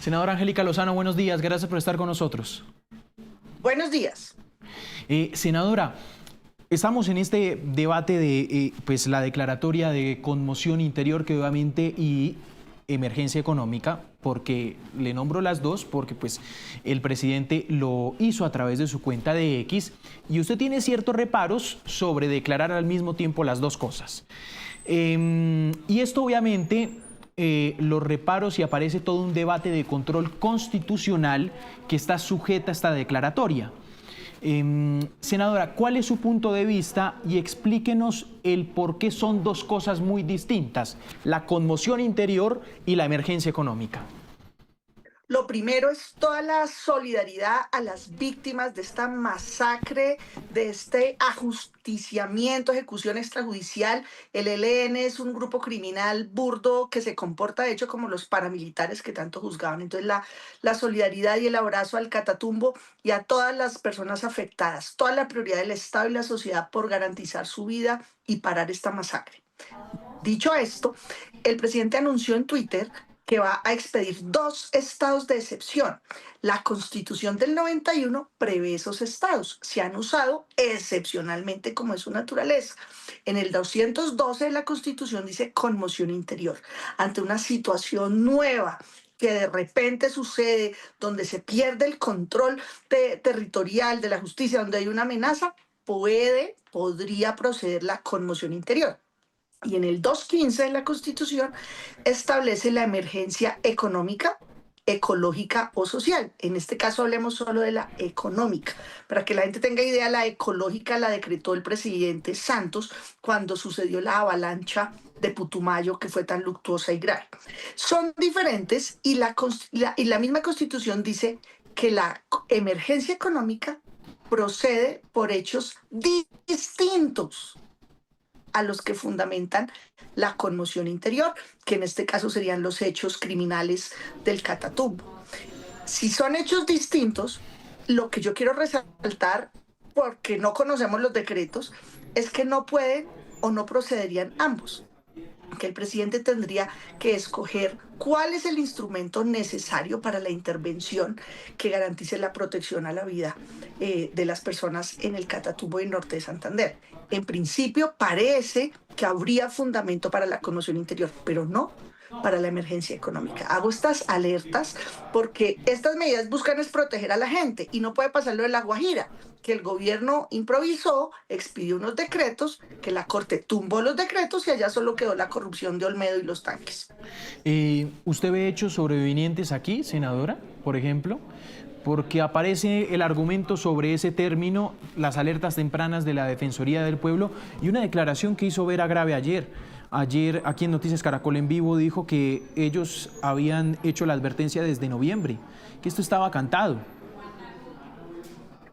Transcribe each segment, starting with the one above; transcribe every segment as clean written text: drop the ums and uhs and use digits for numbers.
Senadora Angélica Lozano, buenos días, gracias por estar con nosotros. Buenos días. Senadora, estamos en este debate de pues la declaratoria de conmoción interior que obviamente y emergencia económica, porque le nombro las dos, porque pues el presidente lo hizo a través de su cuenta de X y usted tiene ciertos reparos sobre declarar al mismo tiempo las dos cosas. Y esto obviamente los reparos y aparece todo un debate de control constitucional que está sujeta a esta declaratoria. Senadora, ¿cuál es su punto de vista? Y explíquenos el por qué son dos cosas muy distintas, la conmoción interior y la emergencia económica. Lo primero es toda la solidaridad a las víctimas de esta masacre, de este ajusticiamiento, ejecución extrajudicial. El ELN es un grupo criminal burdo que se comporta, de hecho, como los paramilitares que tanto juzgaban. Entonces, la solidaridad y el abrazo al Catatumbo y a todas las personas afectadas. Toda la prioridad del Estado y la sociedad por garantizar su vida y parar esta masacre. Dicho esto, el presidente anunció en Twitter que va a expedir dos estados de excepción. La Constitución del 91 prevé esos estados. Se han usado excepcionalmente como es su naturaleza. En el 212 de la Constitución dice conmoción interior. Ante una situación nueva que de repente sucede, donde se pierde el control territorial de la justicia, donde hay una amenaza, podría proceder la conmoción interior. Y en el 215 de la Constitución establece la emergencia económica, ecológica o social. En este caso hablemos solo de la económica. Para que la gente tenga idea, la ecológica la decretó el presidente Santos cuando sucedió la avalancha de Putumayo, que fue tan luctuosa y grave. Son diferentes y la misma Constitución dice que la emergencia económica procede por hechos distintos a los que fundamentan la conmoción interior, que en este caso serían los hechos criminales del Catatumbo. Si son hechos distintos, lo que yo quiero resaltar, porque no conocemos los decretos, es que no pueden o no procederían ambos, que el presidente tendría que escoger cuál es el instrumento necesario para la intervención que garantice la protección a la vida de las personas en el Catatumbo y norte de Santander. En principio parece que habría fundamento para la conmoción interior, pero no para la emergencia económica. Hago estas alertas porque estas medidas buscan es proteger a la gente y no puede pasar lo de La Guajira, que el gobierno improvisó, expidió unos decretos, que la Corte tumbó los decretos y allá solo quedó la corrupción de Olmedo y los tanques. ¿Usted ve hechos sobrevivientes aquí, senadora, por ejemplo? Porque aparece el argumento sobre ese término, las alertas tempranas de la Defensoría del Pueblo y una declaración que hizo Vera Grave ayer. Ayer, aquí en Noticias Caracol en Vivo, dijo que ellos habían hecho la advertencia desde noviembre, que esto estaba cantado.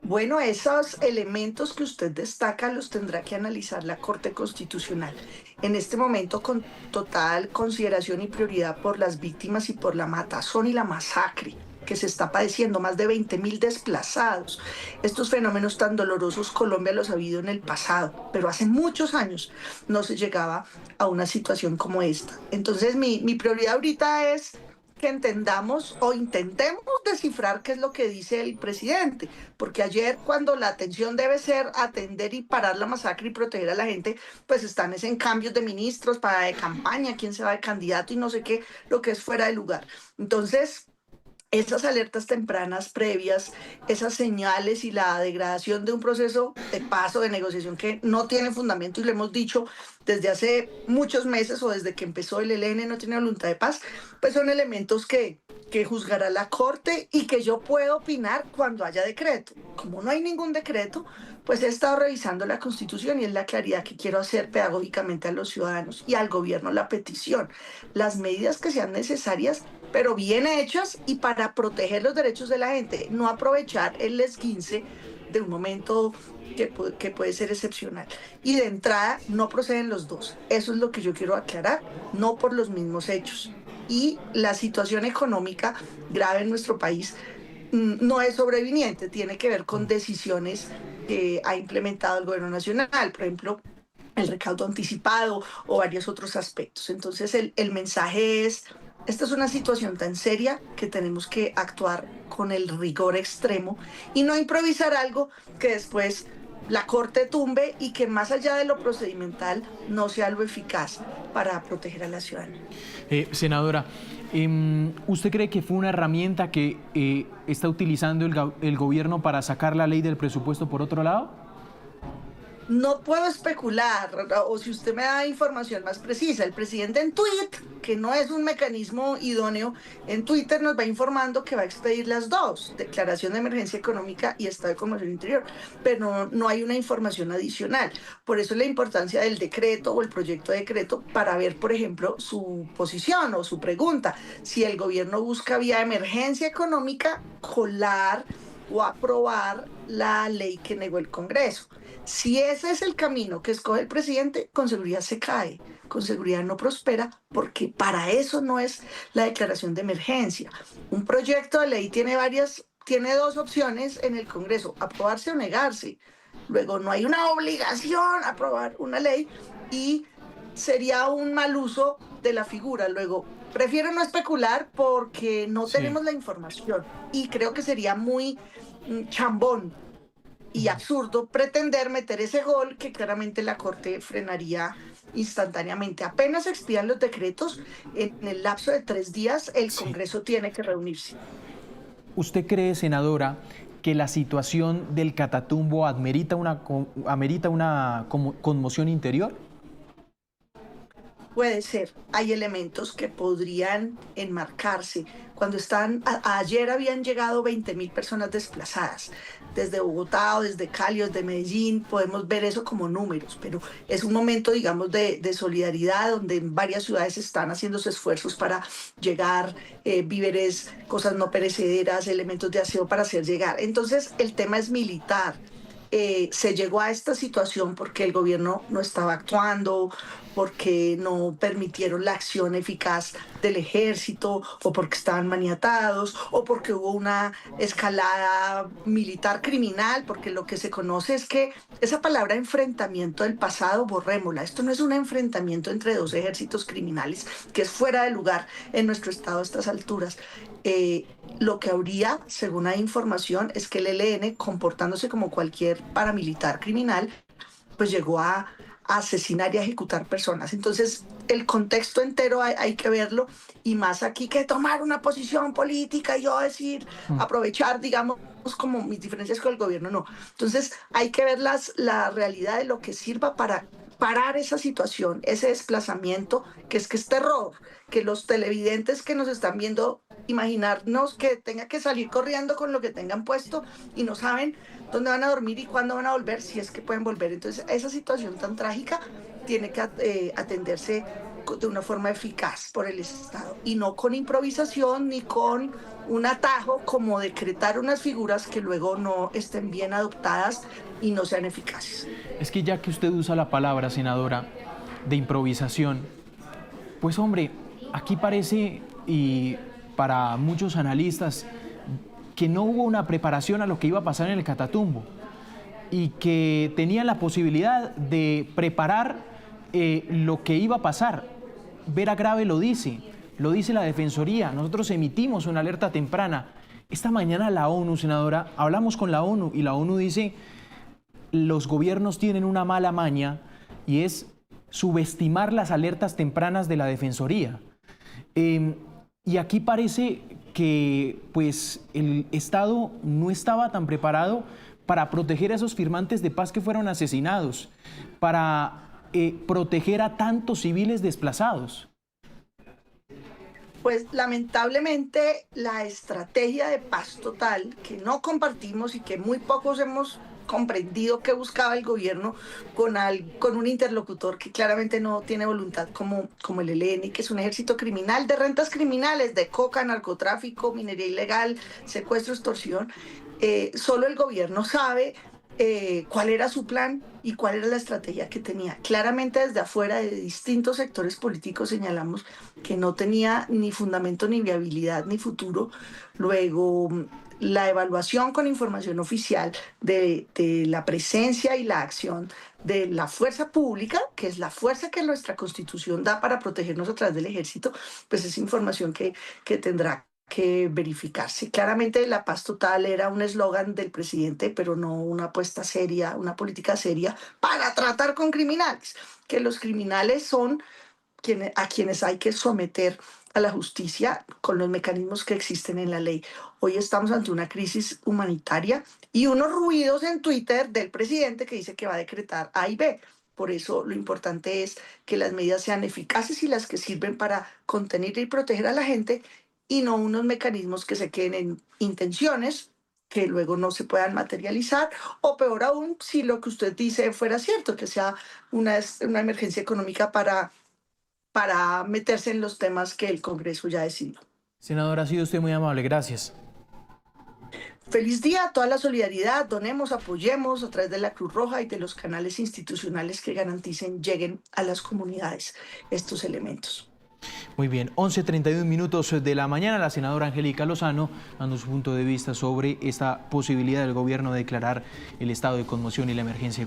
Bueno, esos elementos que usted destaca los tendrá que analizar la Corte Constitucional. En este momento, con total consideración y prioridad por las víctimas y por la matazón y la masacre que se está padeciendo, más de 20.000 desplazados. Estos fenómenos tan dolorosos Colombia los ha vivido en el pasado, pero hace muchos años no se llegaba a una situación como esta. Entonces mi prioridad ahorita es que entendamos o intentemos descifrar qué es lo que dice el presidente, porque ayer cuando la atención debe ser atender y parar la masacre y proteger a la gente, pues están en cambios de ministros para de campaña, quién se va de candidato y no sé qué, lo que es fuera de lugar. Entonces, esas alertas tempranas previas, esas señales y la degradación de un proceso de paso, de negociación que no tiene fundamento y lo hemos dicho desde hace muchos meses o desde que empezó el ELN no tiene voluntad de paz, pues son elementos que juzgará la Corte y que yo puedo opinar cuando haya decreto. Como no hay ningún decreto, pues he estado revisando la Constitución y es la claridad que quiero hacer pedagógicamente a los ciudadanos y al gobierno la petición. Las medidas que sean necesarias, pero bien hechas y para proteger los derechos de la gente, no aprovechar el esguince de un momento que puede ser excepcional. Y de entrada no proceden los dos. Eso es lo que yo quiero aclarar, no por los mismos hechos. Y la situación económica grave en nuestro país no es sobreviniente, tiene que ver con decisiones que ha implementado el gobierno nacional, por ejemplo, el recaudo anticipado o varios otros aspectos. Entonces el mensaje es esta es una situación tan seria que tenemos que actuar con el rigor extremo y no improvisar algo que después la Corte tumbe y que más allá de lo procedimental no sea lo eficaz para proteger a la ciudadanía. Senadora, ¿usted cree que fue una herramienta que está utilizando el gobierno para sacar la ley del presupuesto por otro lado? No puedo especular, o si usted me da información más precisa, el presidente en tweet, que no es un mecanismo idóneo, en Twitter nos va informando que va a expedir las dos, declaración de emergencia económica y estado de conmoción interior, pero no hay una información adicional. Por eso la importancia del decreto o el proyecto de decreto para ver, por ejemplo, su posición o su pregunta. Si el gobierno busca vía emergencia económica colar o aprobar la ley que negó el Congreso. Si ese es el camino que escoge el presidente, con seguridad se cae, con seguridad no prospera, porque para eso no es la declaración de emergencia. Un proyecto de ley tiene dos opciones en el Congreso, aprobarse o negarse. Luego no hay una obligación a aprobar una ley y sería un mal uso de la figura. Luego, prefiero no especular porque no Sí. tenemos la información y creo que sería muy chambón y absurdo pretender meter ese gol que claramente la Corte frenaría instantáneamente. Apenas expidan los decretos, en el lapso de 3 días el Sí. Congreso tiene que reunirse. ¿Usted cree, senadora, que la situación del Catatumbo amerita una conmoción interior? Puede ser, hay elementos que podrían enmarcarse. Ayer habían llegado 20.000 personas desplazadas, desde Bogotá o desde Cali o desde Medellín, podemos ver eso como números, pero es un momento, digamos, de solidaridad donde en varias ciudades están haciéndose esfuerzos para llegar víveres, cosas no perecederas, elementos de aseo para hacer llegar. Entonces, el tema es militar. Se llegó a esta situación porque el gobierno no estaba actuando, porque no permitieron la acción eficaz del ejército, o porque estaban maniatados, o porque hubo una escalada militar criminal, porque lo que se conoce es que esa palabra enfrentamiento del pasado, borrémosla. Esto no es un enfrentamiento entre dos ejércitos criminales, que es fuera de lugar en nuestro estado a estas alturas. Lo que habría, según hay información, es que el ELN, comportándose como cualquier paramilitar criminal, pues llegó a asesinar y a ejecutar personas. Entonces, el contexto entero hay que verlo y más aquí que tomar una posición política y yo decir, Mm. aprovechar, digamos, como mis diferencias con el gobierno, no. Entonces, hay que ver la realidad de lo que sirva para parar esa situación, ese desplazamiento, que es terror, que los televidentes que nos están viendo, imaginarnos que tenga que salir corriendo con lo que tengan puesto y no saben dónde van a dormir y cuándo van a volver, si es que pueden volver. Entonces, esa situación tan trágica tiene que atenderse de una forma eficaz por el Estado y no con improvisación ni con un atajo como decretar unas figuras que luego no estén bien adoptadas y no sean eficaces. Es que ya que usted usa la palabra, senadora, de improvisación, pues hombre, aquí parece, y para muchos analistas, que no hubo una preparación a lo que iba a pasar en el Catatumbo y que tenían la posibilidad de preparar lo que iba a pasar. Vera Grave lo dice la Defensoría. Nosotros emitimos una alerta temprana. Esta mañana la ONU, senadora, hablamos con la ONU y la ONU dice: los gobiernos tienen una mala maña y es subestimar las alertas tempranas de la Defensoría. Y aquí parece que pues, el Estado no estaba tan preparado para proteger a esos firmantes de paz que fueron asesinados, para proteger a tantos civiles desplazados. Pues lamentablemente la estrategia de paz total, que no compartimos y que muy pocos hemos comprendido que buscaba el gobierno con un interlocutor que claramente no tiene voluntad como el ELN, que es un ejército criminal de rentas criminales, de coca, narcotráfico, minería ilegal, secuestro, extorsión. Solo el gobierno sabe cuál era su plan y cuál era la estrategia que tenía. Claramente desde afuera de distintos sectores políticos señalamos que no tenía ni fundamento, ni viabilidad, ni futuro. Luego, la evaluación con información oficial de la presencia y la acción de la fuerza pública, que es la fuerza que nuestra Constitución da para protegernos a través del ejército, pues es información que tendrá que verificarse. Claramente la paz total era un eslogan del presidente, pero no una apuesta seria, una política seria para tratar con criminales, que los criminales son a quienes hay que someter a la justicia con los mecanismos que existen en la ley. Hoy estamos ante una crisis humanitaria y unos ruidos en Twitter del presidente que dice que va a decretar A y B. Por eso lo importante es que las medidas sean eficaces y las que sirven para contener y proteger a la gente y no unos mecanismos que se queden en intenciones que luego no se puedan materializar, o peor aún, si lo que usted dice fuera cierto, que sea una emergencia económica para meterse en los temas que el Congreso ya decidió. Senadora, ha sido usted muy amable, gracias. Feliz día, toda la solidaridad, donemos, apoyemos a través de la Cruz Roja y de los canales institucionales que garanticen lleguen a las comunidades estos elementos. Muy bien, 11:31 minutos de la mañana, la senadora Angélica Lozano dando su punto de vista sobre esta posibilidad del gobierno de declarar el estado de conmoción y la emergencia económica.